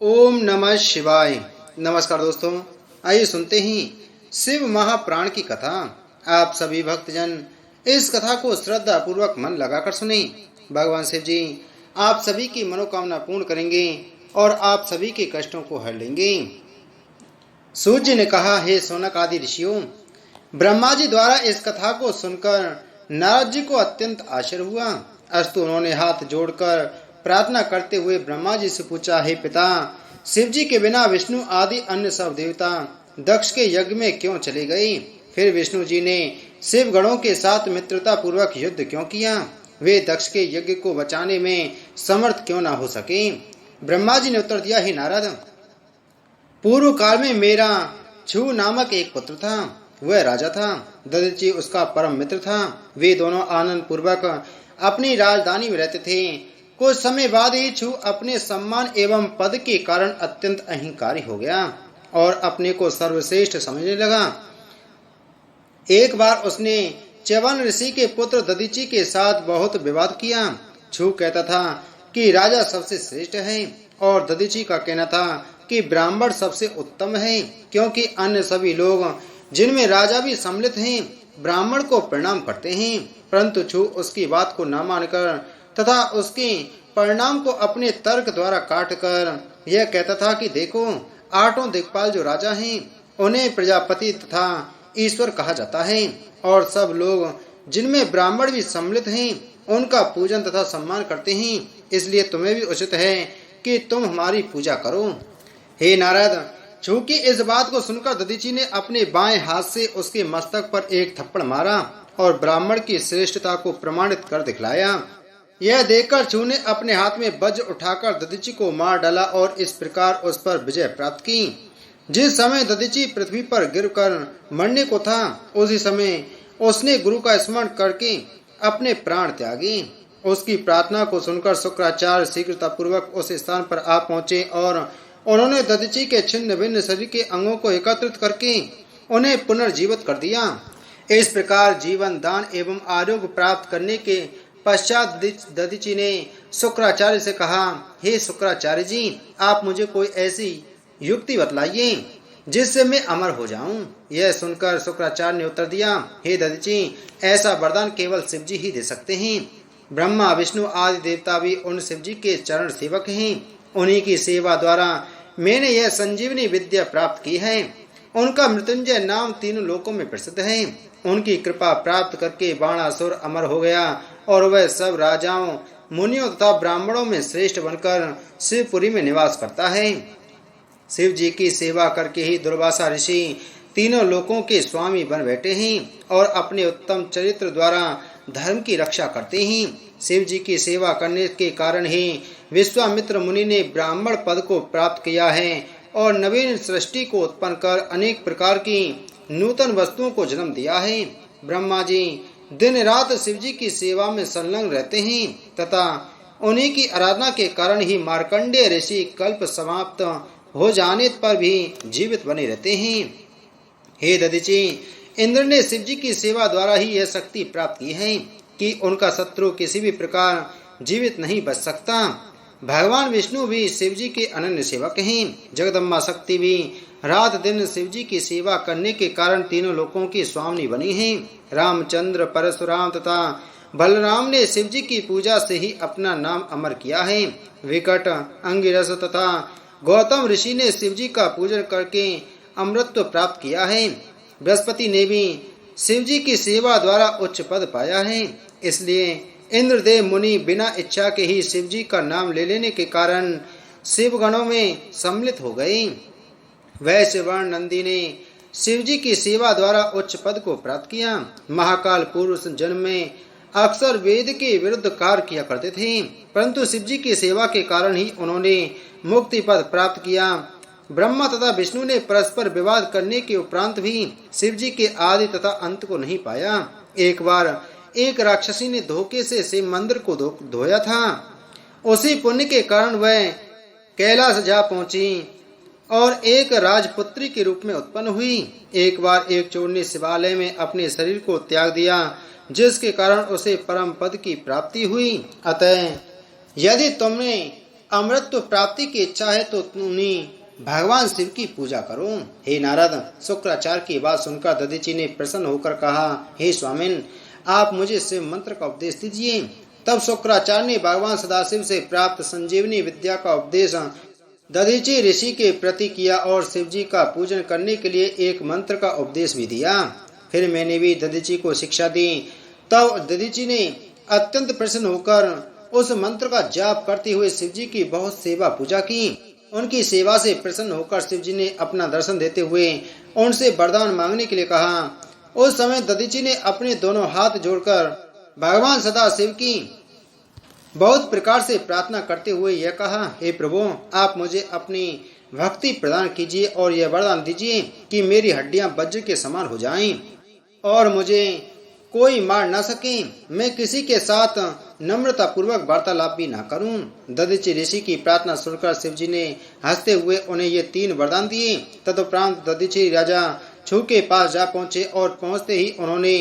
ओम नमः शिवाय। नमस्कार दोस्तों, आइए सुनते ही शिव महाप्राण की कथा। आप सभी भक्तजन इस कथा को श्रद्धा पूर्वक मन लगाकर सुने। भगवान शिव जी आप सभी की मनोकामना पूर्ण करेंगे और आप सभी के कष्टों को हर लेंगे। सूर्य ने कहा, हे सोनक आदि ऋषियों, ब्रह्मा जी द्वारा इस कथा को सुनकर नारद जी को अत्यंत आश्चर्य हुआ। अस्तु उन्होंने हाथ जोड़कर प्रार्थना करते हुए ब्रह्मा जी से पूछा, हे पिता, शिव जी के बिना विष्णु आदि अन्य सब देवता दक्ष के यज्ञ में क्यों चले गए? फिर विष्णु जी ने शिव गणों के साथ मित्रता पूर्वक युद्ध क्यों किया? वे दक्ष के यज्ञ को बचाने में समर्थ क्यों ना हो सके? ब्रह्मा जी ने उत्तर दिया, हे नारद, पूर्व काल में मेरा छू नामक एक पुत्र था। वह राजा था। दधीचि उसका परम मित्र था। वे दोनों आनंद पूर्वक अपनी राजधानी में रहते थे। कुछ समय बाद ही छू अपने सम्मान एवं पद के कारण अत्यंत अहंकारी हो गया और अपने को सर्वश्रेष्ठ समझने लगा। एक बार उसने च्यवन ऋषि के पुत्र दधीचि के साथ बहुत विवाद किया। छू कहता था कि राजा सबसे श्रेष्ठ है और दधीचि का कहना था कि ब्राह्मण सबसे उत्तम है, क्योंकि अन्य सभी लोग जिनमें राजा भी सम्मिलित हैं ब्राह्मण को प्रणाम करते हैं। परंतु छू उसकी बात को न मानकर तथा उसके परिणाम को अपने तर्क द्वारा काटकर यह कहता था कि देखो, आठों दिक्पाल जो राजा हैं उन्हें प्रजापति तथा ईश्वर कहा जाता है और सब लोग जिनमें ब्राह्मण भी सम्मिलित हैं उनका पूजन तथा सम्मान करते हैं। इसलिए तुम्हें भी उचित है कि तुम हमारी पूजा करो। हे नारद, छू की इस बात को सुनकर दधीचि ने अपने बाएं हाथ से उसके मस्तक पर एक थप्पड़ मारा और ब्राह्मण की श्रेष्ठता को प्रमाणित कर दिखलाया। यह देखकर छू ने अपने हाथ में वज्र उठाकर दधीचि को मार डाला और इस प्रकार उस पर विजय प्राप्त की। जिस समय दधीचि पृथ्वी पर गिरकर मरने को था, उसी समय उसने गुरु का स्मरण करके अपने प्राण त्यागे। उसकी प्रार्थना को सुनकर शुक्राचार्य शीघ्रतापूर्वक उस स्थान पर आ पहुंचे और उन्होंने दधीचि के छिन्न भिन्न शरीर के अंगों को एकत्रित करके उन्हें पुनर्जीवित कर दिया। इस प्रकार जीवन दान एवं आरोग्य प्राप्त करने के पश्चात दधीचि ने शुक्राचार्य से कहा, हे शुक्राचार्य जी, आप मुझे कोई ऐसी युक्ति बतलाइए जिससे मैं अमर हो जाऊं। यह सुनकर शुक्राचार्य ने उत्तर दिया, हे दधीचि, ऐसा वरदान केवल शिव जी ही दे सकते हैं। ब्रह्मा विष्णु आदि देवता भी उन शिव जी के चरण सेवक हैं। उन्हीं की सेवा द्वारा मैंने यह संजीवनी विद्या प्राप्त की है। उनका मृत्युंजय नाम तीनों लोकों में प्रसिद्ध है। उनकी कृपा प्राप्त करके बाणासुर अमर हो गया और वह सब राजाओं, मुनियों तथा ब्राह्मणों में श्रेष्ठ बनकर शिवपुरी में निवास करता है। शिव जी की सेवा करके ही दुर्वासा ऋषि तीनों लोकों के स्वामी बन बैठे हैं और अपने उत्तम चरित्र द्वारा धर्म की रक्षा करते हैं। शिव जी की सेवा करने के कारण ही विश्वामित्र मुनि ने ब्राह्मण पद को प्राप्त किया है और नवीन सृष्टि को उत्पन्न कर अनेक प्रकार की नूतन वस्तुओं को जन्म दिया है। ब्रह्मा जी दिन रात शिव जी की सेवा में संलग्न रहते हैं तथा उन्हीं की आराधना के कारण ही मार्कंडेय ऋषि कल्प समाप्त हो जाने पर भी जीवित बने रहते हैं। हे दधीचि, इंद्र ने शिव जी की सेवा द्वारा ही यह शक्ति प्राप्त की है कि उनका शत्रु किसी भी प्रकार जीवित नहीं बच सकता। भगवान विष्णु भी शिव जी के अनन्य सेवक हैं। जगदम्बा शक्ति भी रात दिन शिव जी की सेवा करने के कारण तीनों लोकों की स्वामिनी बनी हैं। रामचंद्र, परशुराम तथा बलराम ने शिव जी की पूजा से ही अपना नाम अमर किया है। विकट, अंगिरस तथा गौतम ऋषि ने शिव जी का पूजन करके अमृतत्व प्राप्त किया है। बृहस्पति ने भी शिव जी की सेवा द्वारा उच्च पद पाया है। इसलिए इंद्रदेव मुनि बिना इच्छा के ही शिव जी का नाम ले लेने के कारण शिव गणों में सम्मिलित हो गए। वैश्य वर्ण नंदी ने शिव जी की सेवा द्वारा उच्च पद को प्राप्त किया। महाकाल पूर्व जन्म में अक्सर वेद के विरुद्ध कार्य किया करते थे, परंतु शिव जी की सेवा के कारण ही उन्होंने मुक्ति पद प्राप्त किया। ब्रह्मा तथा विष्णु ने परस्पर विवाद करने के उपरांत भी शिव जी के आदि तथा अंत को नहीं पाया। एक बार एक राक्षसी ने धोखे से शिव मंदिर को धोया था। उसी पुण्य के कारण वह कैलाश जा पहुंची और एक राजपुत्री के रूप में उत्पन्न हुई। एक बार एक चोर ने शिवालय में अपने शरीर को त्याग दिया, जिसके कारण उसे परम पद की प्राप्ति हुई। अतः यदि तुमने अमृत प्राप्ति की इच्छा है तो तुमने भगवान शिव की पूजा करो। हे नारद, शुक्राचार्य की बात सुनकर दधीचि ने प्रसन्न होकर कहा, हे स्वामिन, आप मुझे शिव मंत्र का उपदेश दीजिए। तब शुक्राचार्य ने भगवान सदाशिव से प्राप्त संजीवनी विद्या का उपदेश दधीचि ऋषि के प्रति किया और शिव जी का पूजन करने के लिए एक मंत्र का उपदेश भी दिया। फिर मैंने भी दधीचि को शिक्षा दी। तब दधीचि ने अत्यंत प्रसन्न होकर उस मंत्र का जाप करते हुए शिव जी की बहुत सेवा पूजा की। उनकी सेवा से प्रसन्न होकर शिव जी ने अपना दर्शन देते हुए उनसे वरदान मांगने के लिए कहा। उस समय दधीचि ने अपने दोनों हाथ जोड़कर भगवान सदाशिव की बहुत प्रकार से प्रार्थना करते हुए यह कहा, हे प्रभु, आप मुझे अपनी भक्ति प्रदान कीजिए और यह वरदान दीजिए कि मेरी हड्डियां वज्र के समान हो जाएं और मुझे कोई मार न सके। मैं किसी के साथ नम्रता पूर्वक वार्तालाप भी न करूं। दधीचि ऋषि की प्रार्थना सुनकर शिव जी ने हंसते हुए उन्हें ये 3 वरदान दिए। तदुपरांत दधीचि राजा छू के पास जा पहुंचे और पहुंचते ही उन्होंने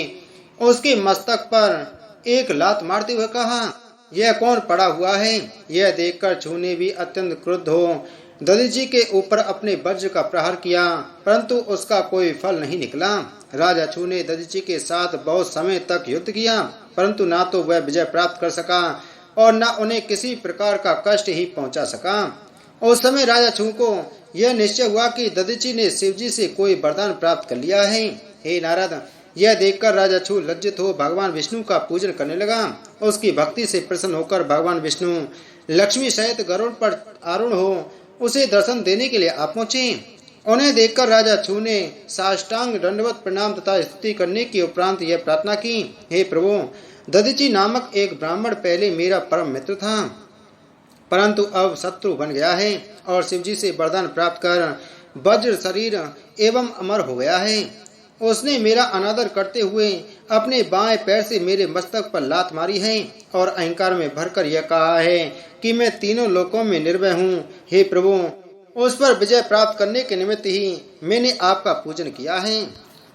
उसके मस्तक पर एक लात मारते हुए कहा, यह कौन पड़ा हुआ है? यह देखकर छू ने भी अत्यंत क्रुद्ध हो दधीचि के ऊपर अपने वज्र का प्रहार किया, परंतु उसका कोई फल नहीं निकला। राजा छू ने दधीचि के साथ बहुत समय तक युद्ध किया, परंतु ना तो वह विजय प्राप्त कर सका और न उन्हें किसी प्रकार का कष्ट ही पहुंचा सका। उस समय राजा छू को यह निश्चय हुआ कि दधीचि ने शिवजी से कोई वरदान प्राप्त कर लिया है। हे नारद, यह देखकर राजा छू लज्जित हो भगवान विष्णु का पूजन करने लगा। उसकी भक्ति से प्रसन्न होकर भगवान विष्णु लक्ष्मी सहित गरुड़ पर आरूढ़ हो उसे दर्शन देने के लिए आ पहुंचे। उन्हें देखकर राजा छू ने साष्टांग दंडवत प्रणाम तथा स्तुति करने के उपरांत यह प्रार्थना की, हे प्रभु, दधीचि नामक एक ब्राह्मण पहले मेरा परम मित्र था, परंतु अब शत्रु बन गया है और शिवजी से वरदान प्राप्त कर वज्र शरीर एवं अमर हो गया है। उसने मेरा अनादर करते हुए अपने बाएं पैर से मेरे मस्तक पर लात मारी है और अहंकार में भरकर यह कहा है कि मैं तीनों लोकों में निर्भय हूँ। हे प्रभु, उस पर विजय प्राप्त करने के निमित्त ही मैंने आपका पूजन किया है,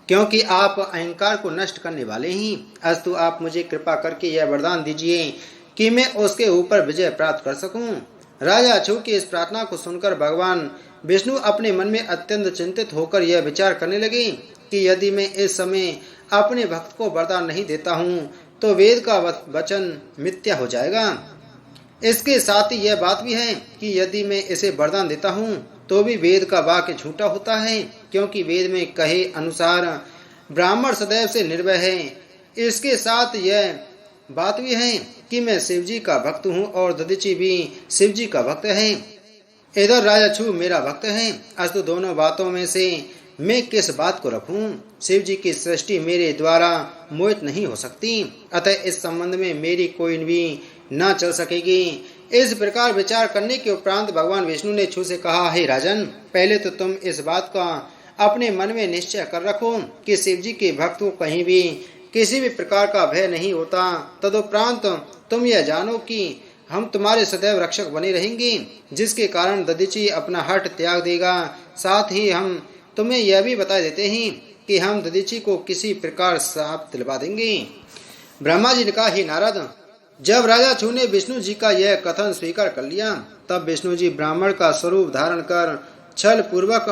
क्योंकि आप अहंकार को नष्ट करने वाले ही। अस्तु, आप मुझे कृपा करके यह वरदान दीजिए कि मैं उसके ऊपर विजय प्राप्त कर सकूं। राजा छू की इस प्रार्थना को सुनकर भगवान विष्णु अपने मन में अत्यंत चिंतित होकर यह विचार करने लगे कि यदि मैं इस समय अपने भक्त को वरदान नहीं देता हूँ तो वेद का वचन मिथ्या हो जाएगा। इसके साथ ही यह बात भी है कि यदि मैं इसे वरदान देता हूँ तो भी वेद का वाक्य झूठा होता है, क्योंकि वेद में कहे अनुसार ब्राह्मण सदैव से निर्भय है। इसके साथ यह बात भी है कि मैं शिवजी का भक्त हूँ और दधीचि भी शिवजी का भक्त है। इधर राजा छू मेरा भक्त है। अस्तु, दोनों बातों में से मैं किस बात को रखूं? शिवजी की सृष्टि मेरे द्वारा मोहित नहीं हो सकती, अतः इस संबंध में मेरी कोई भी न चल सकेगी। इस प्रकार विचार करने के उपरांत भगवान विष्णु ने छू से कहा, हे राजन, पहले तो तुम इस बात का अपने मन में निश्चय कर रखो कि शिवजी के भक्त को कहीं भी किसी भी प्रकार का भय नहीं होता। तदुपरांत तुम यह जानो कि हम तुम्हारे सदैव रक्षक बने रहेंगे, जिसके कारण दधीचि अपना हठ त्याग देगा। साथ ही हम तुम्हें यह भी बता देते हैं कि हम दधीचि को किसी प्रकार श्राप दिलवा देंगे। ब्रह्मा जी ने कहा, हे नारद, जब राजा छू ने विष्णु जी का यह कथन स्वीकार कर लिया, तब विष्णु जी ब्राह्मण का स्वरूप धारण कर छल पूर्वक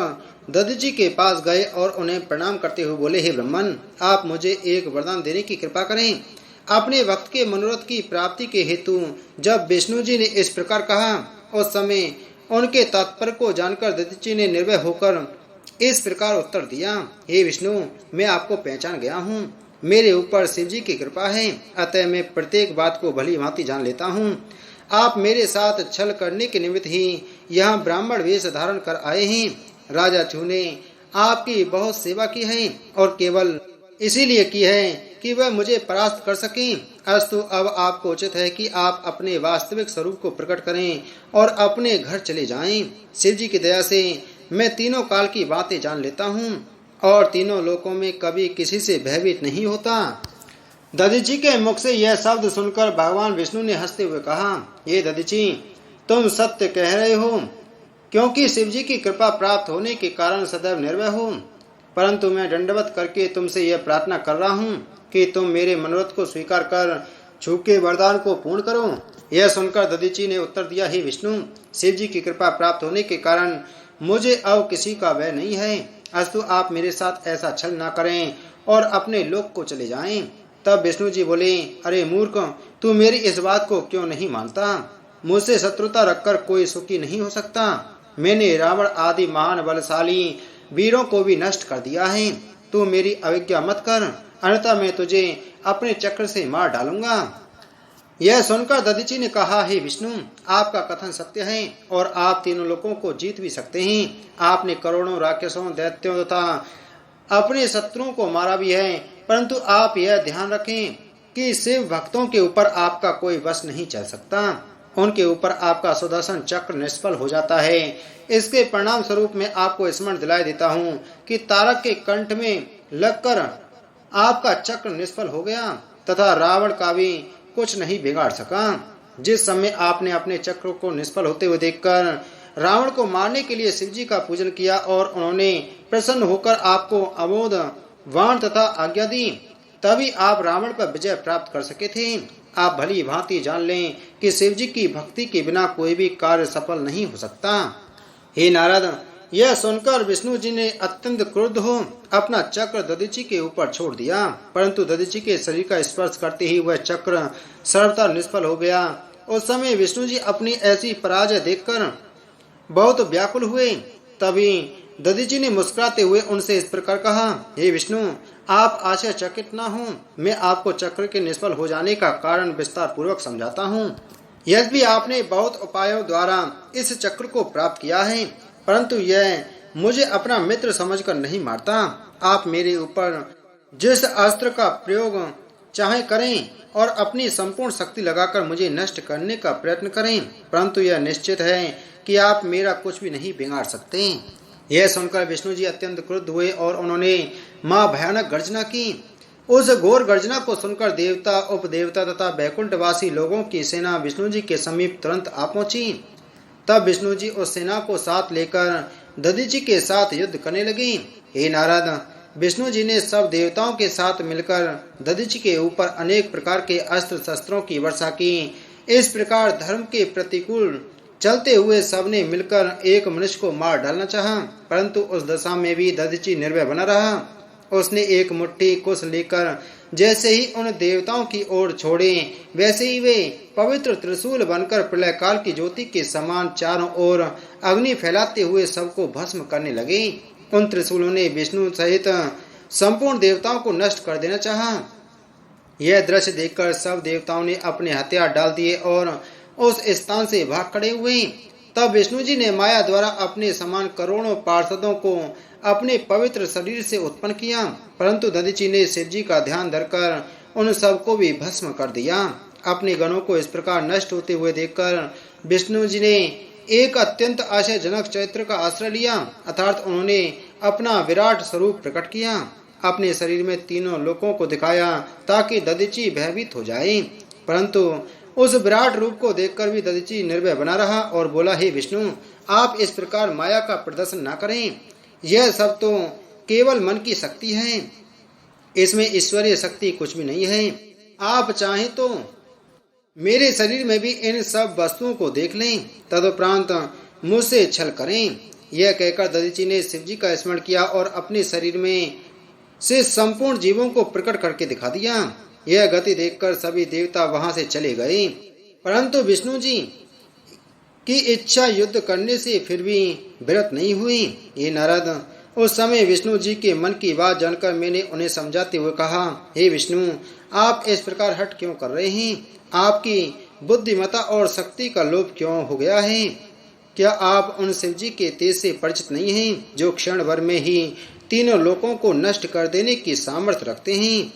दधीचि के पास गए और उन्हें प्रणाम करते हुए बोले, हे ब्राह्मण, आप मुझे एक वरदान देने की कृपा करें। अपने भक्त के मनोरथ की प्राप्ति के हेतु जब विष्णु जी ने इस प्रकार कहा, उस समय उनके तात्पर्य को जानकर दधीचि ने निर्भय होकर इस प्रकार उत्तर दिया, हे विष्णु, मैं आपको पहचान गया हूँ। मेरे ऊपर शिवजी की कृपा है, अतः मैं प्रत्येक बात को भली भांति जान लेता हूँ। आप मेरे साथ छल करने के निमित्त ही यहाँ ब्राह्मण वेश धारण कर आए हैं। राजा छू ने आपकी बहुत सेवा की है और केवल इसीलिए की है कि वह मुझे परास्त कर सकें। अस्तु, अब आपको उचित है कि आप अपने वास्तविक स्वरूप को प्रकट करें और अपने घर चले जाएं। शिवजी की दया से मैं तीनों काल की बातें जान लेता हूँ और तीनों लोकों में कभी किसी से भयभीत नहीं होता। दधीचि के मुख से यह शब्द सुनकर भगवान विष्णु ने हंसते हुए कहा, ये दधीचि, तुम सत्य कह रहे हो, क्योंकि शिवजी की कृपा प्राप्त होने के कारण सदैव निर्भय हो। परंतु मैं दंडवत करके तुमसे यह प्रार्थना कर रहा हूँ कि तुम मेरे मनोरथ को स्वीकार कर छू के वरदान को पूर्ण करो। यह सुनकर दधीची ने उत्तर दिया, हे विष्णु, शिव जी की कृपा प्राप्त होने के कारण मुझे अब किसी का भय नहीं है। अस्तु आप मेरे साथ ऐसा छल ना करें और अपने लोक को चले जाएं। तब विष्णु जी बोले, अरे मूर्ख, तू मेरी इस बात को क्यों नहीं मानता? मुझसे शत्रुता रखकर कोई सुखी नहीं हो सकता। मैंने रावण आदि महान बलशाली वीरों को भी नष्ट कर दिया है। तू मेरी अवज्ञा मत कर, अन्यथा मैं तुझे अपने चक्र से मार डालूंगा। यह सुनकर दधीची ने कहा, हे विष्णु, आपका कथन सत्य है और आप तीनों लोगों को जीत भी सकते हैं। आपने करोड़ों राक्षसों, दैत्यों तथा अपने शत्रुओं को मारा भी है, परंतु आप यह ध्यान रखें कि शिव भक्तों के ऊपर आपका कोई वश नहीं चल सकता। उनके ऊपर आपका सुदर्शन चक्र निष्फल हो जाता है। इसके परिणाम स्वरूप मैं आपको स्मरण दिलाई देता हूँ कि तारक के कंठ में लगकर आपका चक्र निष्फल हो गया तथा रावण का भी कुछ नहीं बिगाड़ सका। जिस समय आपने अपने चक्र को निष्फल होते हुए देखकर रावण को मारने के लिए शिवजी का पूजन किया और उन्होंने प्रसन्न होकर आपको अमोद वाण तथा आज्ञा दी, तभी आप रावण पर विजय प्राप्त कर सके थे। आप भली भांति जान लें कि शिवजी की भक्ति के बिना कोई भी कार्य सफल नहीं हो सकता। हे नारद, यह सुनकर विष्णु जी ने अत्यंत क्रुद्ध हो अपना चक्र दधीची के ऊपर छोड़ दिया, परंतु दधीची के शरीर का स्पर्श करते ही वह चक्र सर्वथा निष्फल हो गया। उस समय विष्णु जी अपनी ऐसी पराजय देखकर बहुत व्याकुल हुए। तभी दधीची ने मुस्कुराते हुए उनसे इस प्रकार कहा, हे विष्णु, आप आश्चर्यचकित न हो, मैं आपको चक्र के निष्फल हो जाने का कारण विस्तार पूर्वक समझाता हूँ। यद्यपि आपने बहुत उपायों द्वारा इस चक्र को प्राप्त किया है, परंतु यह मुझे अपना मित्र समझकर नहीं मारता। आप मेरे ऊपर जिस अस्त्र का प्रयोग चाहे करें और अपनी संपूर्ण शक्ति लगाकर मुझे नष्ट करने का प्रयत्न करें, परंतु यह निश्चित है कि आप मेरा कुछ भी नहीं बिगाड़ सकते। यह सुनकर विष्णु जी अत्यंत क्रुद्ध हुए और उन्होंने मां भयानक गर्जना की। उस घोर गर्जना को सुनकर देवता, उपदेवता तथा बैकुंठवासी लोगों की सेना विष्णु जी के समीप तुरंत आ पहुंची। तब विष्णु जी उस सेना को साथ लेकर दधीची के साथ युद्ध करने लगे। हे नारद, विष्णु जी ने सब देवताओं के साथ मिलकर दधीची के ऊपर अनेक प्रकार के अस्त्र शस्त्रों की वर्षा की। इस प्रकार धर्म के प्रतिकूल चलते हुए सबने मिलकर एक मनुष्य को मार डालना चाहा, परंतु उस दशा में भी दधीची निर्भय बना रहा। उसने एक मुट्ठी कुश लेकर जैसे ही उन देवताओं की ओर छोड़े, वैसे ही वे पवित्र त्रिशूल बनकर प्रलय काल की ज्योति के समान चारों ओर अग्नि फैलाते हुए सबको भस्म करने लगे। उन त्रिशूलों ने विष्णु सहित संपूर्ण देवताओं को नष्ट कर देना चाहा। यह दृश्य देखकर सब देवताओं ने अपने हथियार डाल दिए और उस स्थान से भाग खड़े हुए। तब विष्णु जी ने माया द्वारा अपने समान करोड़ों पार्षदों को अपने पवित्र शरीर से उत्पन्न किया, परंतु दधीची ने शिव जी का ध्यान धरकर उन सबको भी भस्म कर दिया। अपने गणों को इस प्रकार नष्ट होते हुए देखकर विष्णु जी ने एक अत्यंत आश्चर्यजनक चरित्र का आश्रय लिया, अर्थात उन्होंने अपना विराट स्वरूप प्रकट किया, अपने शरीर में तीनों लोकों को दिखाया ताकि दधीची भयभीत हो जाए। परंतु उस विराट रूप को देखकर भी दधीची निर्भय बना रहा और बोला, हे विष्णु, आप इस प्रकार माया का प्रदर्शन न करें। यह सब तो केवल मन की शक्ति है, इसमें ईश्वरीय शक्ति कुछ भी नहीं है। आप चाहें तो मेरे शरीर में भी इन सब वस्तुओं को देख लें, तदुपरांत मुझसे छल करें। यह कहकर दधीची ने शिव जी का स्मरण किया और अपने शरीर में से संपूर्ण जीवों को प्रकट करके दिखा दिया। यह गति देखकर सभी देवता वहां से चले गए, परंतु विष्णु जी की इच्छा युद्ध करने से फिर भी विरत नहीं हुई। ये नारद, उस समय विष्णु जी के मन की बात जानकर मैंने उन्हें समझाते हुए कहा, हे विष्णु, आप इस प्रकार हट क्यों कर रहे हैं? आपकी बुद्धिमता और शक्ति का लोभ क्यों हो गया है? क्या आप उन शिव जी के तेज से परिचित नहीं हैं, जो क्षण भर में ही तीनों लोकों को नष्ट कर देने की सामर्थ्य रखते हैं?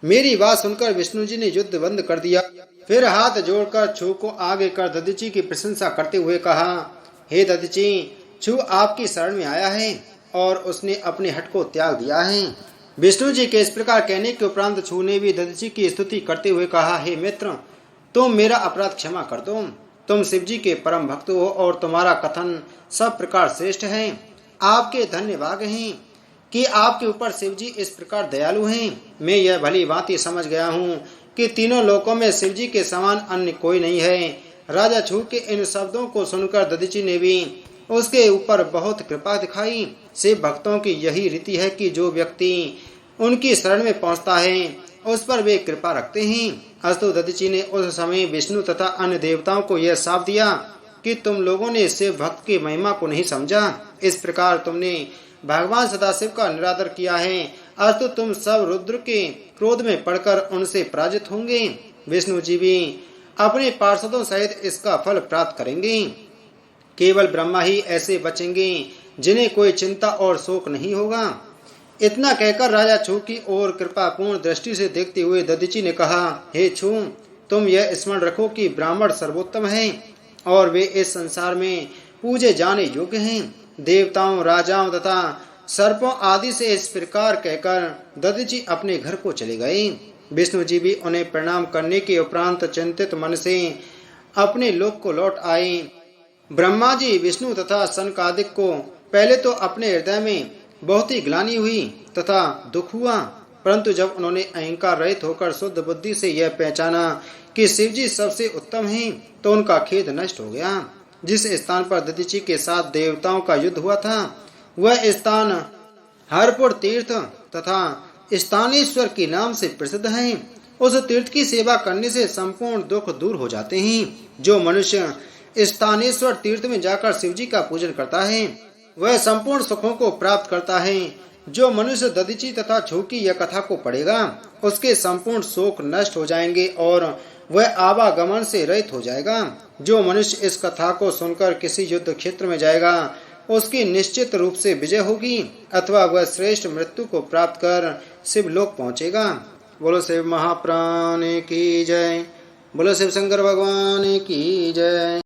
मेरी बात सुनकर विष्णु जी ने युद्ध बंद कर दिया, फिर हाथ जोड़कर छू को आगे कर दधीची की प्रशंसा करते हुए कहा, हे दधीची, छू आपकी शरण में आया है और उसने अपने हट को त्याग दिया है। विष्णु जी के इस प्रकार कहने के उपरांत छू ने भी दधीची की स्तुति करते हुए कहा, हे मित्र, तुम मेरा अपराध क्षमा कर दो। तुम शिव जी के परम भक्त हो और तुम्हारा कथन सब प्रकार श्रेष्ठ है। आपके धन्यवाद हैं कि आपके ऊपर शिव जी इस प्रकार दयालु हैं। मैं यह भली भांति समझ गया हूँ कि तीनों लोकों में शिवजी के समान अन्य कोई नहीं है। राजा छू के इन शब्दों को सुनकर दधीचि ने भी उसके ऊपर बहुत कृपा दिखाई। शिव भक्तों की यही रीति है कि जो व्यक्ति उनकी शरण में पहुंचता है उस पर वे कृपा रखते हैं। अस्तु दधीचि ने उस समय विष्णु तथा अन्य देवताओं को यह शाप दिया कि तुम लोगों ने शिव भक्त की महिमा को नहीं समझा। इस प्रकार तुमने भगवान सदाशिव का निरादर किया है। अस्तु तुम सब रुद्र के क्रोध में पड़कर उनसे पराजित होंगे। विष्णु जी भी अपने पार्षदों सहित इसका फल प्राप्त करेंगे। केवल ब्रह्मा ही ऐसे बचेंगे जिन्हें कोई चिंता और शोक नहीं होगा। इतना कहकर राजा छू की ओर कृपापूर्ण दृष्टि से देखते हुए दधीचि ने कहा, हे छू, तुम यह स्मरण रखो कि ब्राह्मण सर्वोत्तम है और वे इस संसार में पूजे जाने योग्य हैं। देवताओं, राजाओं तथा सर्पों आदि से इस प्रकार कहकर दधीचि अपने घर को चले गए। विष्णु जी भी उन्हें प्रणाम करने के उपरांत चिंतित मन से अपने लोक को लौट आए। ब्रह्मा जी, विष्णु तथा सनकादिक को पहले तो अपने हृदय में बहुत ही ग्लानि हुई तथा दुख हुआ, परंतु जब उन्होंने अहंकार रहित होकर शुद्ध बुद्धि से यह पहचाना कि शिवजी सबसे उत्तम हैं, तो उनका खेद नष्ट हो गया। जिस स्थान पर दधीचि के साथ देवताओं का युद्ध हुआ था वह स्थान हरपुर तीर्थ तथा स्थानेश्वर के नाम से प्रसिद्ध है। उस तीर्थ की सेवा करने से संपूर्ण दुख दूर हो जाते हैं। जो मनुष्य स्थानेश्वर तीर्थ में जाकर शिवजी का पूजन करता है वह संपूर्ण सुखों को प्राप्त करता है। जो मनुष्य दधीचि तथा छू की यह कथा को पढ़ेगा उसके संपूर्ण शोक नष्ट हो जाएंगे और वह आवागमन से रहित हो जाएगा। जो मनुष्य इस कथा को सुनकर किसी युद्ध क्षेत्र में जाएगा उसकी निश्चित रूप से विजय होगी अथवा वह श्रेष्ठ मृत्यु को प्राप्त कर शिवलोक पहुंचेगा। बोलो शिव महाप्राण की जय। बोलो शिव शंकर भगवान की जय।